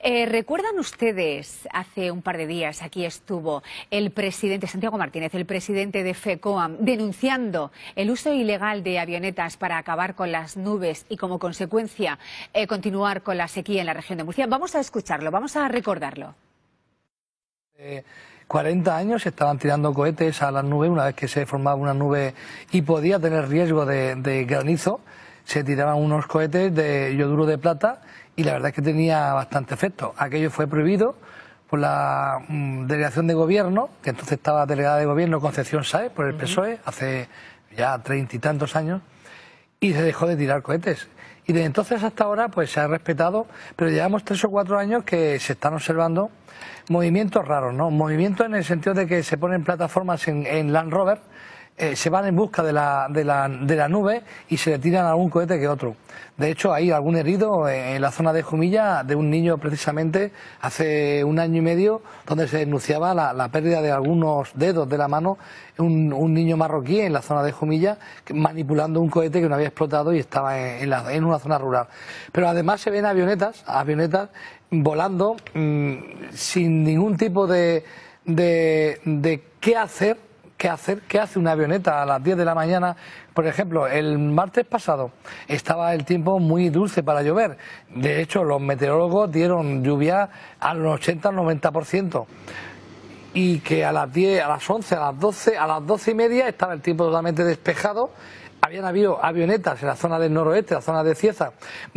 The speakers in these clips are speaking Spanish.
¿Recuerdan ustedes, hace un par de días aquí estuvo el presidente Santiago Martínez, el presidente de FECOAM, denunciando el uso ilegal de avionetas para acabar con las nubes y como consecuencia continuar con la sequía en la región de Murcia? Vamos a escucharlo, vamos a recordarlo. 40 años se estaban tirando cohetes a las nubes una vez que se formaba una nube y podía tener riesgo de granizo. Se tiraban unos cohetes de yoduro de plata y la verdad es que tenía bastante efecto. Aquello fue prohibido por la delegación de gobierno, que entonces estaba delegada de gobierno Concepción Sáez por el PSOE, hace ya 30 y tantos años, y se dejó de tirar cohetes. Y desde entonces hasta ahora pues se ha respetado, pero llevamos 3 o 4 años que se están observando movimientos raros, ¿no? Movimientos en el sentido de que se ponen plataformas en Land Rover, se van en busca de la nube y se le tiran algún cohete que otro. De hecho, hay algún herido en la zona de Jumilla de un niño precisamente hace 1 año y medio, donde se denunciaba la pérdida de algunos dedos de la mano, un niño marroquí en la zona de Jumilla manipulando un cohete que no había explotado y estaba en una zona rural. Pero además se ven avionetas volando sin ningún tipo de qué hacer. ¿Qué hace una avioneta a las 10 de la mañana? Por ejemplo, el martes pasado estaba el tiempo muy dulce para llover. De hecho, los meteorólogos dieron lluvia al 80 al 90%. Y que a las 10, a las 11, a las 12, a las 12 y media estaba el tiempo totalmente despejado. Habían habido avionetas en la zona del noroeste, la zona de Cieza,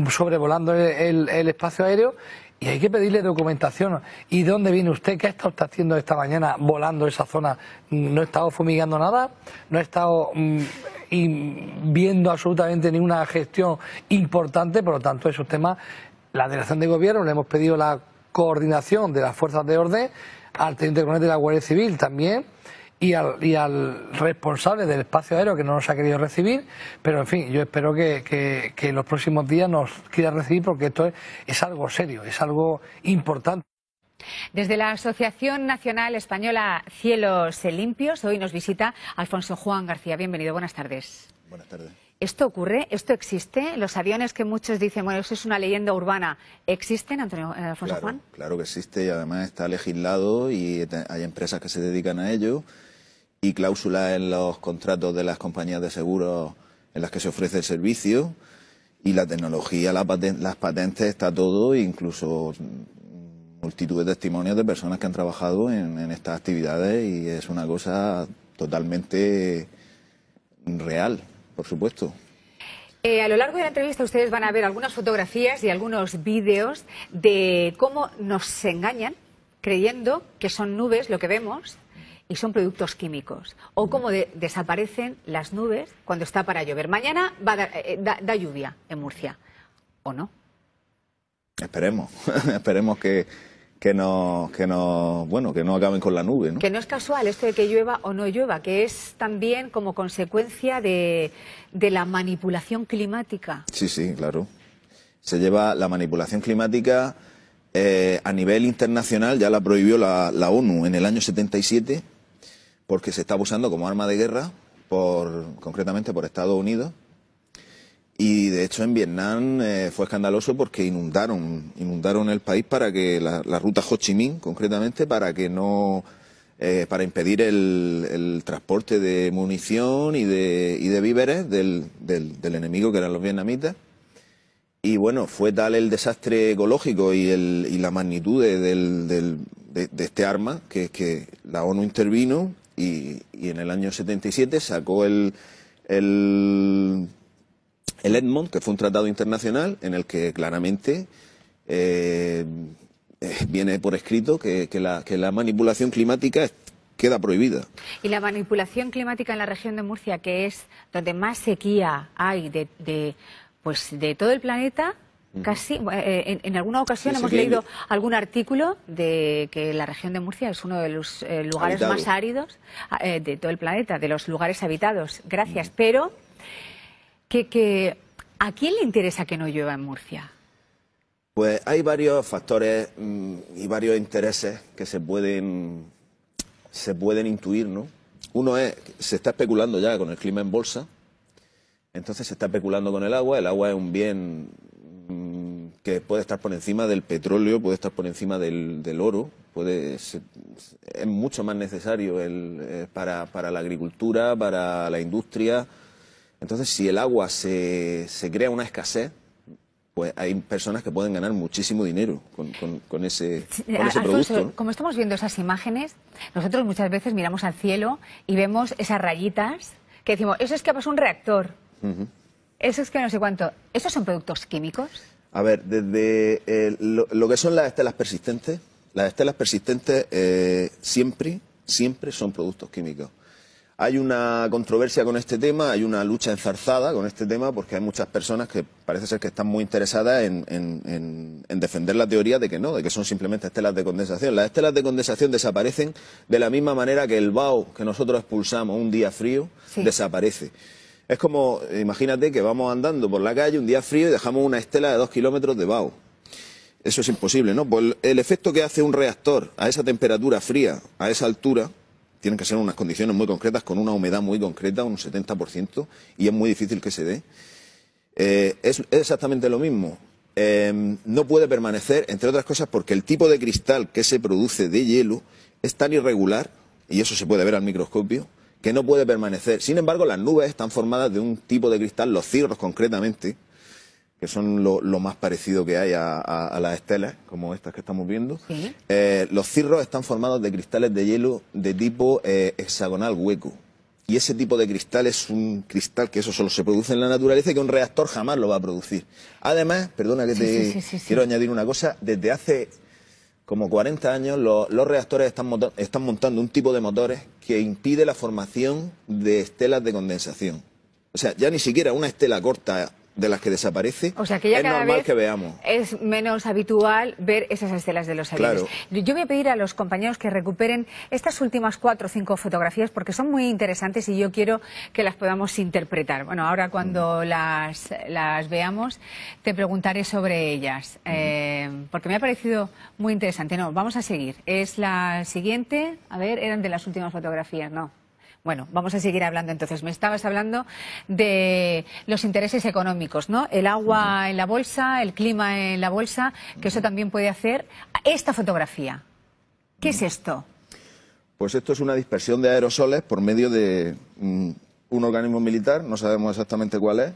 sobrevolando el espacio aéreo. Y hay que pedirle documentación. ¿Y de dónde viene usted? ¿Qué ha estado usted haciendo esta mañana volando esa zona? No he estado fumigando nada, no he estado viendo absolutamente ninguna gestión importante, por lo tanto esos temas, la delegación de gobierno le hemos pedido la coordinación de las fuerzas de orden, al teniente coronel de la Guardia Civil también, y al responsable del espacio aéreo que no nos ha querido recibir, pero en fin, yo espero que en los próximos días nos quiera recibir porque esto es algo serio, es algo importante. Desde la Asociación Nacional Española Cielos Limpios, hoy nos visita Alfonso Juan García. Bienvenido, buenas tardes. Buenas tardes. ¿Esto ocurre? ¿Esto existe? Los aviones que muchos dicen, bueno, eso es una leyenda urbana, ¿existen, Alfonso Juan? Claro que existe y además está legislado y hay empresas que se dedican a ello y cláusulas en los contratos de las compañías de seguros en las que se ofrece el servicio y la tecnología, las patentes, está todo, incluso multitud de testimonios de personas que han trabajado en estas actividades y es una cosa totalmente real, por supuesto. A lo largo de la entrevista ustedes van a ver algunas fotografías y algunos vídeos de cómo nos engañan creyendo que son nubes lo que vemos y son productos químicos, o cómo desaparecen las nubes cuando está para llover. Mañana va a da lluvia en Murcia, ¿o no? Esperemos, esperemos que no acaben con la nube, ¿no? Que no es casual esto de que llueva o no llueva, que es también como consecuencia de la manipulación climática. Sí, sí, claro. Se lleva la manipulación climática a nivel internacional, ya la prohibió la ONU en el año 77, porque se está usando como arma de guerra, concretamente por Estados Unidos. Y de hecho en Vietnam fue escandaloso porque inundaron el país para que la ruta Ho Chi Minh, concretamente, para impedir el transporte de munición y de víveres del enemigo, que eran los vietnamitas. Y bueno, fue tal el desastre ecológico y la magnitud de este arma que la ONU intervino y en el año 77 sacó el Edmond, que fue un tratado internacional en el que claramente viene por escrito que la manipulación climática queda prohibida. Y la manipulación climática en la región de Murcia, que es donde más sequía hay de todo el planeta, casi en alguna ocasión hemos leído algún artículo de que la región de Murcia es uno de los lugares más áridos de todo el planeta, de los lugares habitados. Gracias, pero ¿a quién le interesa que no llueva en Murcia? Pues hay varios factores y varios intereses que se pueden intuir, ¿no? Uno es, se está especulando ya con el clima en bolsa, entonces se está especulando con el agua es un bien que puede estar por encima del petróleo, puede estar por encima del oro, es mucho más necesario para la agricultura, para la industria. Entonces, si el agua se crea una escasez, pues hay personas que pueden ganar muchísimo dinero con ese Alfonso, producto, ¿no? Como estamos viendo esas imágenes, nosotros muchas veces miramos al cielo y vemos esas rayitas que decimos, eso es que pasó un reactor, eso es que no sé cuánto. ¿Esos son productos químicos? A ver, desde lo que son las estelas persistentes siempre son productos químicos. Hay una controversia con este tema, hay una lucha enzarzada con este tema, porque hay muchas personas que parece ser que están muy interesadas en defender la teoría de que no, de que son simplemente estelas de condensación. Las estelas de condensación desaparecen de la misma manera que el vaho que nosotros expulsamos un día frío desaparece. Es como, imagínate que vamos andando por la calle un día frío y dejamos una estela de 2 kilómetros de vaho. Eso es imposible, ¿no? Pues el efecto que hace un reactor a esa temperatura fría, a esa altura, tienen que ser unas condiciones muy concretas, con una humedad muy concreta, un 70%, y es muy difícil que se dé. Es exactamente lo mismo. No puede permanecer, entre otras cosas, porque el tipo de cristal que se produce de hielo es tan irregular, y eso se puede ver al microscopio, que no puede permanecer. Sin embargo, las nubes están formadas de un tipo de cristal, los cirros concretamente, que son lo más parecido que hay a las estelas, como estas que estamos viendo. Sí. Los cirros están formados de cristales de hielo de tipo hexagonal hueco. Y ese tipo de cristal es un cristal que eso solo se produce en la naturaleza y que un reactor jamás lo va a producir. Además, perdona que quiero añadir una cosa, desde hace como 40 años los reactores están montando un tipo de motores que impide la formación de estelas de condensación. O sea, ya ni siquiera una estela corta de las que desaparece, o sea, que ya es cada normal vez que veamos. es menos habitual ver esas estelas de los aviones. Claro. Yo voy a pedir a los compañeros que recuperen estas últimas 4 o 5 fotografías porque son muy interesantes y yo quiero que las podamos interpretar. Bueno, ahora cuando las veamos te preguntaré sobre ellas porque me ha parecido muy interesante. No, vamos a seguir. Es la siguiente. A ver, eran de las últimas fotografías, ¿no? Bueno, vamos a seguir hablando entonces. Me estabas hablando de los intereses económicos, ¿no? El agua en la bolsa, el clima en la bolsa, que eso también puede hacer. Esta fotografía, ¿qué es esto? Pues esto es una dispersión de aerosoles por medio de un organismo militar, no sabemos exactamente cuál es.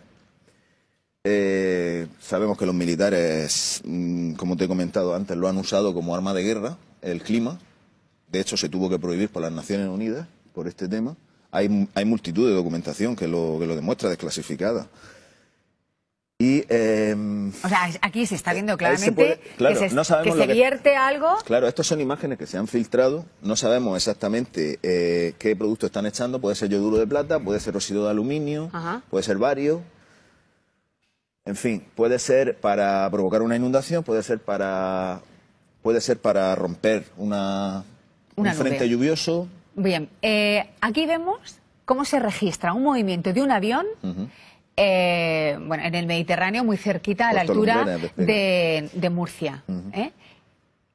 Sabemos que los militares, como te he comentado antes, lo han usado como arma de guerra, el clima. De hecho, se tuvo que prohibir por las Naciones Unidas por este tema. Hay multitud de documentación que lo demuestra, desclasificada. Y, o sea, aquí se está viendo claramente no sabemos que se vierte algo. Claro, estas son imágenes que se han filtrado. No sabemos exactamente qué producto están echando. Puede ser yoduro de plata, puede ser óxido de aluminio, puede ser bario. En fin, puede ser para provocar una inundación, puede ser para romper un frente lluvioso. Bien, aquí vemos cómo se registra un movimiento de un avión bueno, en el Mediterráneo, muy cerquita, a la altura de Murcia.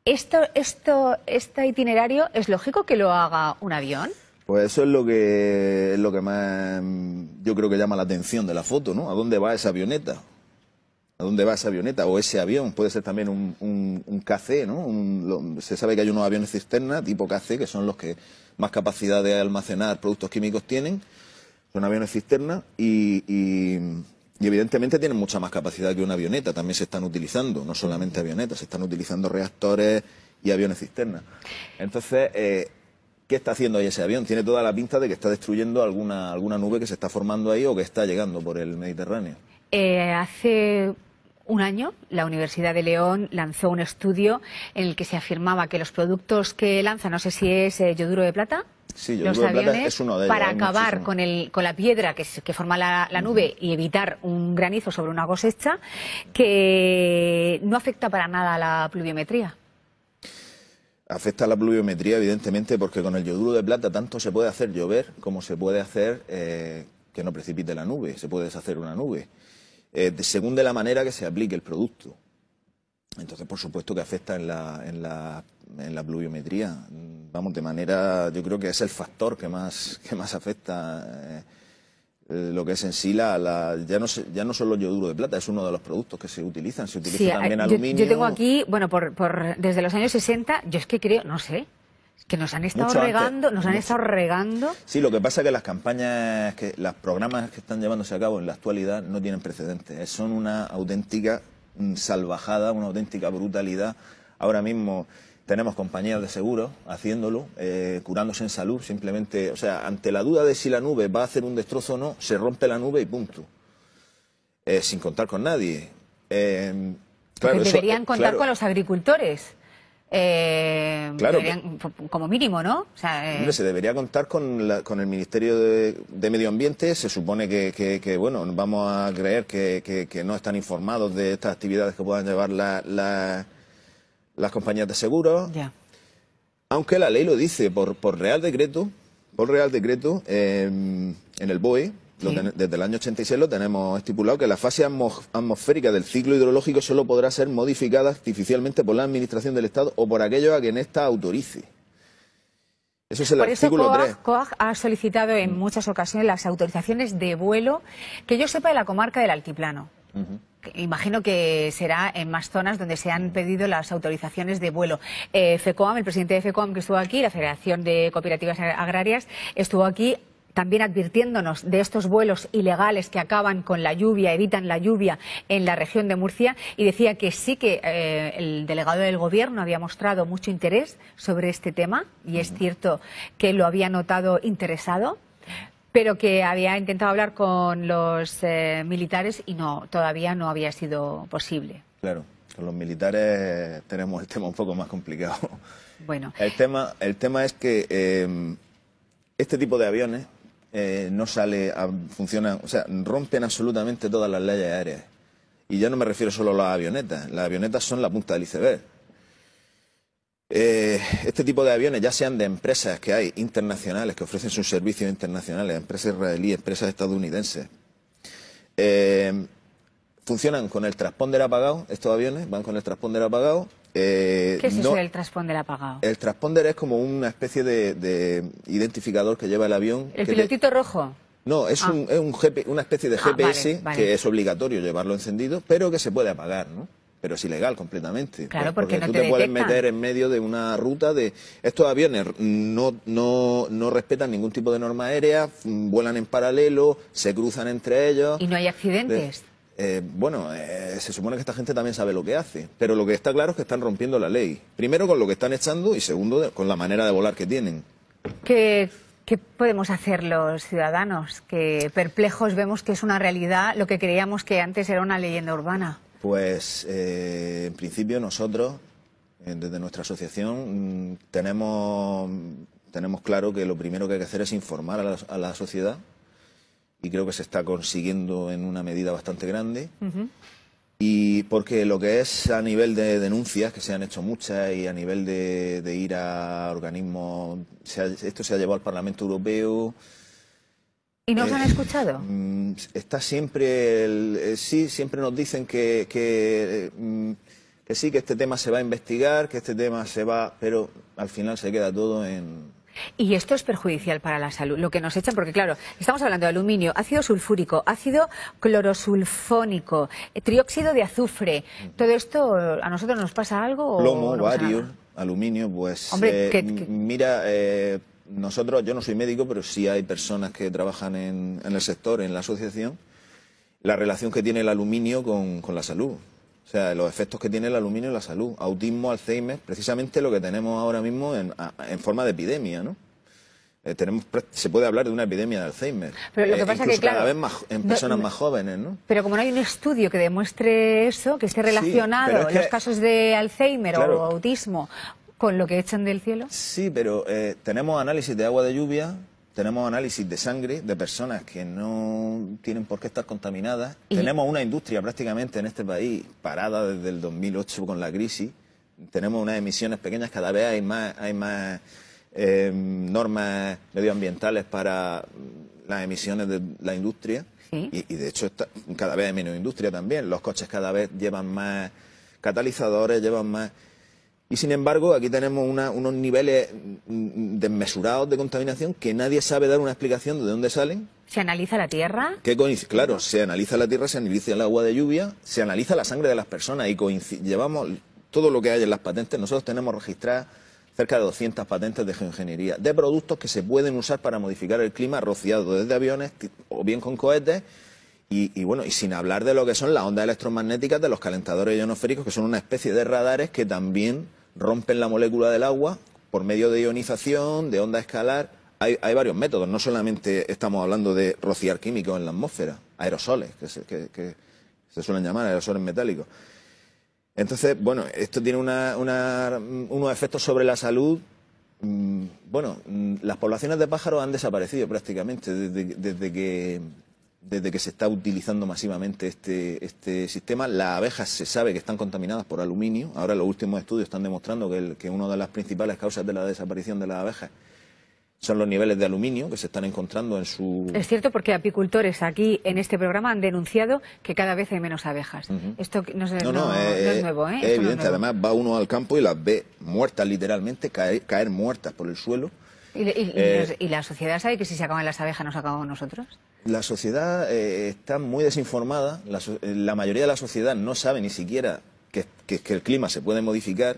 ¿Este itinerario es lógico que lo haga un avión? Pues eso es lo que más yo creo que llama la atención de la foto, ¿no? ¿A dónde va esa avioneta? ¿A dónde va esa avioneta? O ese avión, puede ser también un KC, ¿no? Se sabe que hay unos aviones cisterna tipo KC, que son los que más capacidad de almacenar productos químicos tienen. Son aviones cisterna y evidentemente tienen mucha más capacidad que una avioneta. También se están utilizando, no solamente avionetas, se están utilizando reactores y aviones cisterna. Entonces, ¿qué está haciendo ahí ese avión? Tiene toda la pinta de que está destruyendo alguna nube que se está formando ahí o que está llegando por el Mediterráneo. Hace un año, la Universidad de León lanzó un estudio en el que se afirmaba que los productos que lanza, no sé si es yoduro de plata, sí, yoduro de plata es uno de ellos, para acabar con la piedra que forma la nube y evitar un granizo sobre una cosecha, que no afecta para nada a la pluviometría. Afecta a la pluviometría, evidentemente, porque con el yoduro de plata tanto se puede hacer llover como se puede hacer que no precipite la nube, se puede deshacer una nube. Según de la manera que se aplique el producto. Entonces, por supuesto que afecta en la pluviometría. Vamos, de manera, yo creo que es el factor que más afecta lo que es en sí ya no solo yoduro de plata, es uno de los productos que se utilizan. Se utiliza también aluminio. Yo tengo aquí, bueno, desde los años 60, yo es que creo, no sé, que nos han estado regando, Sí, lo que pasa es que los programas que están llevándose a cabo en la actualidad no tienen precedentes. Son una auténtica salvajada, una auténtica brutalidad. Ahora mismo tenemos compañías de seguros haciéndolo, curándose en salud, simplemente, o sea, ante la duda de si la nube va a hacer un destrozo o no, se rompe la nube y punto. Sin contar con nadie. Claro, deberían contar con los agricultores. Claro, como mínimo, ¿no? O sea, hombre, se debería contar con el Ministerio de Medio Ambiente. Se supone que bueno, vamos a creer que no están informados de estas actividades que puedan llevar las compañías de seguros. Ya. Aunque la ley lo dice por Real Decreto, en el BOE, Sí. Desde el año 86 lo tenemos estipulado, que la fase atmosférica del ciclo hidrológico solo podrá ser modificada artificialmente por la Administración del Estado o por aquello a quien ésta autorice. Eso es el artículo 3. COAG ha solicitado en muchas ocasiones las autorizaciones de vuelo, que yo sepa, de la comarca del Altiplano. Imagino que será en más zonas donde se han pedido las autorizaciones de vuelo. FECOAM, el presidente de FECOAM que estuvo aquí, la Federación de Cooperativas Agrarias, estuvo aquí también advirtiéndonos de estos vuelos ilegales que acaban con la lluvia, evitan la lluvia en la región de Murcia, y decía que sí que el delegado del Gobierno había mostrado mucho interés sobre este tema, y es cierto que lo había notado interesado, pero que había intentado hablar con los militares y todavía no había sido posible. Claro, con los militares tenemos el tema un poco más complicado. Bueno. El tema es que este tipo de aviones no funcionan, o sea, rompen absolutamente todas las leyes aéreas. Y ya no me refiero solo a las avionetas son la punta del iceberg. Este tipo de aviones, ya sean de empresas que hay internacionales, que ofrecen sus servicios internacionales, empresas israelíes, empresas estadounidenses, funcionan con el transponder apagado. Estos aviones van con el transponder apagado. ¿Qué es eso del transponder apagado? El transponder es como una especie de identificador que lleva el avión. ¿El pilotito rojo? No, es una especie de GPS vale. Que es obligatorio llevarlo encendido, pero que se puede apagar, ¿no? Pero es ilegal completamente. Claro, porque no tú te puedes meter en medio de una ruta de... Estos aviones no respetan ningún tipo de norma aérea, vuelan en paralelo, se cruzan entre ellos. ¿Y no hay accidentes? Se supone que esta gente también sabe lo que hace, pero lo que está claro es que están rompiendo la ley. Primero con lo que están echando y segundo con la manera de volar que tienen. ¿Qué podemos hacer los ciudadanos? Que perplejos vemos que es una realidad lo que creíamos que antes era una leyenda urbana. Pues en principio nosotros, desde nuestra asociación, tenemos claro que lo primero que hay que hacer es informar a la sociedad. Y creo que se está consiguiendo en una medida bastante grande. Y porque lo que es a nivel de denuncias, que se han hecho muchas, y a nivel de ir a organismos, esto se ha llevado al Parlamento Europeo. ¿Y no os han escuchado? Está siempre, siempre nos dicen que sí, que este tema se va a investigar, que este tema se va, pero al final se queda todo en... Y esto es perjudicial para la salud, lo que nos echan, porque claro, estamos hablando de aluminio, ácido sulfúrico, ácido clorosulfónico, trióxido de azufre. ¿Todo esto a nosotros nos pasa algo? Plomo, bario, aluminio, pues... Hombre, mira, nosotros, yo no soy médico, pero sí hay personas que trabajan en el sector, en la asociación, la relación que tiene el aluminio con la salud. O sea, los efectos que tiene el aluminio en la salud. Autismo, Alzheimer, precisamente lo que tenemos ahora mismo en forma de epidemia, ¿no? Se puede hablar de una epidemia de Alzheimer. Pero lo que pasa incluso que, claro, cada vez más en personas más jóvenes, ¿no? Pero como no hay un estudio que demuestre eso, que esté relacionado los casos de Alzheimer o autismo con lo que echan del cielo. Sí, pero tenemos análisis de agua de lluvia, tenemos análisis de sangre de personas que no tienen por qué estar contaminadas. Tenemos una industria prácticamente en este país parada desde el 2008 con la crisis. Tenemos unas emisiones pequeñas, cada vez hay más normas medioambientales para las emisiones de la industria. ¿Sí? Y de hecho cada vez hay menos industria también. Los coches cada vez llevan más catalizadores, llevan más... Y sin embargo, aquí tenemos unos niveles desmesurados de contaminación que nadie sabe dar una explicación de dónde salen. ¿Se analiza la tierra? Claro, se analiza la tierra, se analiza el agua de lluvia, se analiza la sangre de las personas y llevamos todo lo que hay en las patentes. Nosotros tenemos registradas cerca de 200 patentes de geoingeniería, de productos que se pueden usar para modificar el clima rociado desde aviones o bien con cohetes. Y bueno, y sin hablar de lo que son las ondas electromagnéticas de los calentadores ionosféricos, que son una especie de radares que también rompen la molécula del agua por medio de ionización, de onda escalar. Hay varios métodos, no solamente estamos hablando de rociar químicos en la atmósfera, aerosoles, que se suelen llamar aerosoles metálicos. Entonces, bueno, esto tiene unos efectos sobre la salud. Bueno, las poblaciones de pájaros han desaparecido prácticamente desde que se está utilizando masivamente este sistema. Las abejas se sabe que están contaminadas por aluminio. Ahora los últimos estudios están demostrando que una de las principales causas de la desaparición de las abejas son los niveles de aluminio que se están encontrando en su... Es cierto, porque apicultores aquí en este programa han denunciado que cada vez hay menos abejas. Esto no es nuevo, ¿eh? Es evidente, además va uno al campo y las ve muertas literalmente, caer muertas por el suelo. ¿Y la sociedad sabe que si se acaban las abejas nos acabamos nosotros? La sociedad está muy desinformada. La mayoría de la sociedad no sabe ni siquiera que el clima se puede modificar.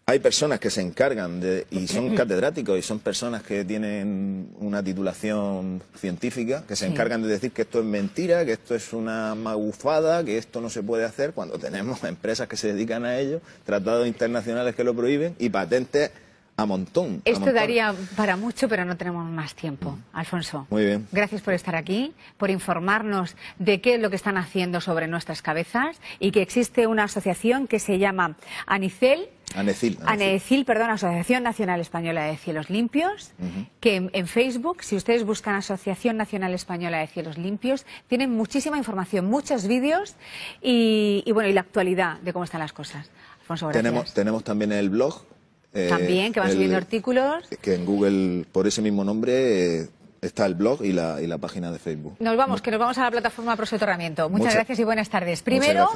Hay personas que se encargan y son catedráticos y son personas que tienen una titulación científica, que se encargan de decir que esto es mentira, que esto es una magufada, que esto no se puede hacer, cuando tenemos empresas que se dedican a ello, tratados internacionales que lo prohíben y patentes a montón. Esto daría para mucho, pero no tenemos más tiempo. Alfonso, muy bien. Gracias por estar aquí, por informarnos de qué es lo que están haciendo sobre nuestras cabezas y que existe una asociación que se llama ANECIL, Asociación Nacional Española de Cielos Limpios, que en Facebook, si ustedes buscan Asociación Nacional Española de Cielos Limpios, tienen muchísima información, muchos vídeos y la actualidad de cómo están las cosas. Alfonso, gracias. Tenemos también el blog. También, que van subiendo artículos. Que en Google, por ese mismo nombre, está el blog y la página de Facebook. Nos vamos a la plataforma Prosotorramiento. Muchas gracias y buenas tardes. Primero.